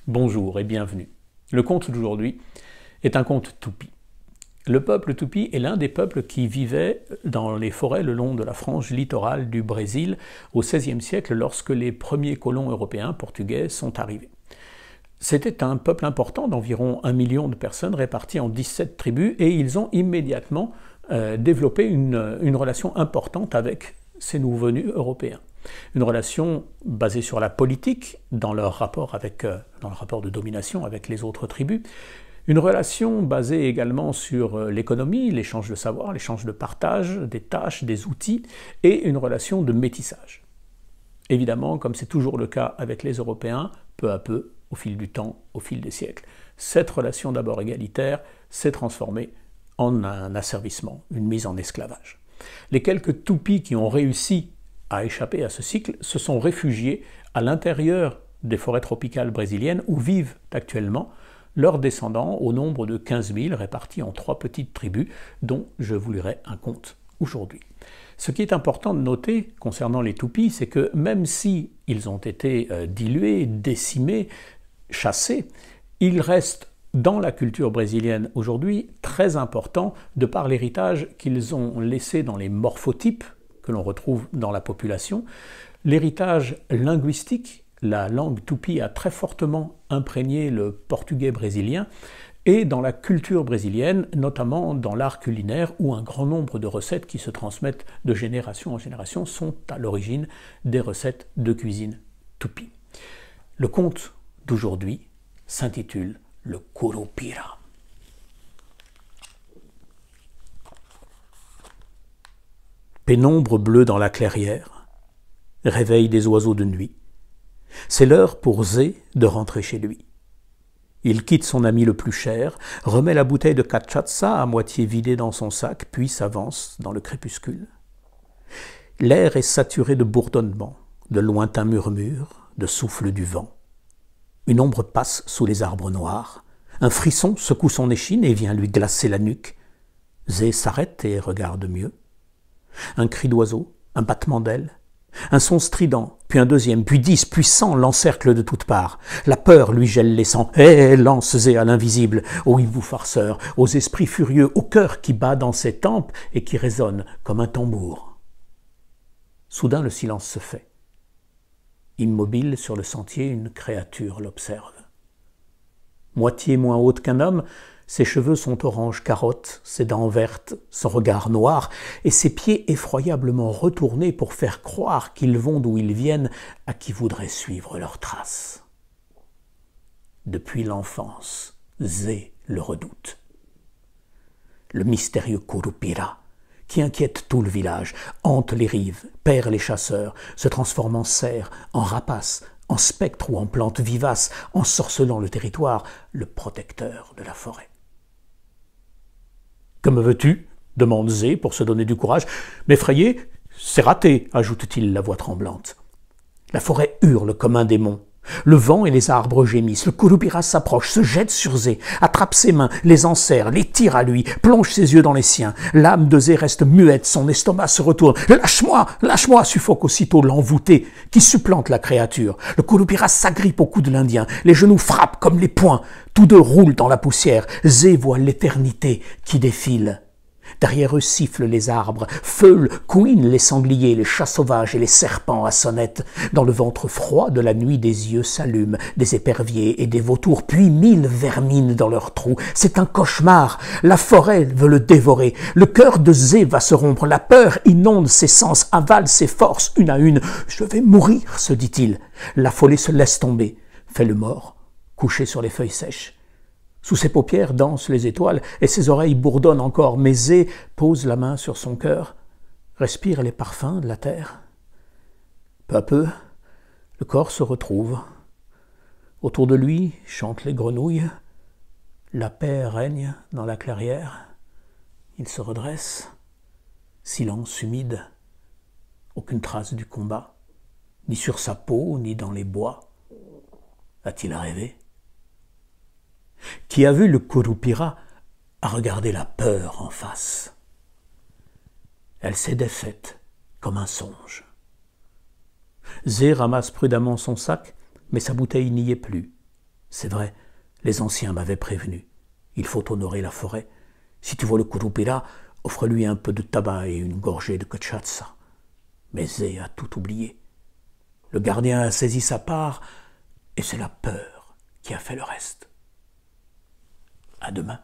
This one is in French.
Bonjour et bienvenue. Le conte d'aujourd'hui est un conte Tupi. Le peuple Tupi est l'un des peuples qui vivaient dans les forêts le long de la frange littorale du Brésil au XVIe siècle lorsque les premiers colons européens portugais sont arrivés. C'était un peuple important d'environ 1 million de personnes réparties en 17 tribus et ils ont immédiatement développé une relation importante avec ces nouveaux venus européens. Une relation basée sur la politique dans leur rapport de domination avec les autres tribus. Une relation basée également sur l'économie, l'échange de savoir, l'échange de partage, des tâches, des outils, et une relation de métissage. Évidemment, comme c'est toujours le cas avec les Européens, peu à peu, au fil du temps, au fil des siècles, cette relation d'abord égalitaire s'est transformée en un asservissement, une mise en esclavage. Les quelques Tupis qui ont réussi à échapper à ce cycle se sont réfugiés à l'intérieur des forêts tropicales brésiliennes où vivent actuellement leurs descendants au nombre de 15 000 répartis en 3 petites tribus dont je vous lirai un conte aujourd'hui. Ce qui est important de noter concernant les Tupis, c'est que même si ils ont été dilués, décimés, chassés, ils restent dans la culture brésilienne aujourd'hui très importants de par l'héritage qu'ils ont laissé dans les morphotypes que l'on retrouve dans la population. L'héritage linguistique, la langue Tupi a très fortement imprégné le portugais brésilien et dans la culture brésilienne, notamment dans l'art culinaire où un grand nombre de recettes qui se transmettent de génération en génération sont à l'origine des recettes de cuisine Tupi. Le conte d'aujourd'hui s'intitule le Curupira. Pénombre bleue dans la clairière, réveil des oiseaux de nuit. C'est l'heure pour Zé de rentrer chez lui. Il quitte son ami le plus cher, remet la bouteille de cachaça à moitié vidée dans son sac, puis s'avance dans le crépuscule. L'air est saturé de bourdonnements, de lointains murmures, de souffle du vent. Une ombre passe sous les arbres noirs. Un frisson secoue son échine et vient lui glacer la nuque. Zé s'arrête et regarde mieux. Un cri d'oiseau, un battement d'ailes, un son strident, puis un deuxième, puis 10, puis 100 l'encerclent de toutes parts. La peur lui gèle les sangs. Lance Zé à l'invisible, ô hibou farceur, aux esprits furieux, au cœur qui bat dans ses tempes et qui résonne comme un tambour. Soudain le silence se fait. Immobile sur le sentier, une créature l'observe. Moitié moins haute qu'un homme, ses cheveux sont orange carotte, ses dents vertes, son regard noir, et ses pieds effroyablement retournés pour faire croire qu'ils vont d'où ils viennent à qui voudrait suivre leurs traces. Depuis l'enfance, Zé le redoute. Le mystérieux Curupira, qui inquiète tout le village, hante les rives, perd les chasseurs, se transforme en cerf, en rapace, en spectre ou en plante vivace, ensorcelant le territoire, le protecteur de la forêt. « Que me veux-tu » demande Zé pour se donner du courage. « M'effrayer, c'est raté » ajoute-t-il la voix tremblante. La forêt hurle comme un démon. Le vent et les arbres gémissent. Le Curupira s'approche, se jette sur Zé, attrape ses mains, les enserre, les tire à lui, plonge ses yeux dans les siens. L'âme de Zé reste muette, son estomac se retourne. « Lâche-moi, lâche-moi » suffoque aussitôt l'envoûté qui supplante la créature. Le Curupira s'agrippe au cou de l'Indien. Les genoux frappent comme les poings. Tous deux roulent dans la poussière. Zé voit l'éternité qui défile. Derrière eux sifflent les arbres, feulent, couinent les sangliers, les chats sauvages et les serpents à sonnette. Dans le ventre froid de la nuit, des yeux s'allument, des éperviers et des vautours, puis 1000 vermines dans leurs trous. C'est un cauchemar. La forêt veut le dévorer. Le cœur de Zé va se rompre. La peur inonde ses sens, avale ses forces une à une. « Je vais mourir », se dit-il. L'affolé se laisse tomber, fait le mort, couché sur les feuilles sèches. Sous ses paupières dansent les étoiles et ses oreilles bourdonnent encore, mais Zé pose la main sur son cœur, respire les parfums de la terre. Peu à peu, le corps se retrouve. Autour de lui chantent les grenouilles. La paix règne dans la clairière. Il se redresse. Silence humide. Aucune trace du combat, ni sur sa peau, ni dans les bois. A-t-il rêvé ? Qui a vu le Curupira a regardé la peur en face. Elle s'est défaite comme un songe. Zé ramasse prudemment son sac, mais sa bouteille n'y est plus. C'est vrai, les anciens m'avaient prévenu. Il faut honorer la forêt. Si tu vois le Curupira, offre-lui un peu de tabac et une gorgée de cachaça. Mais Zé a tout oublié. Le gardien a saisi sa part, et c'est la peur qui a fait le reste. À demain.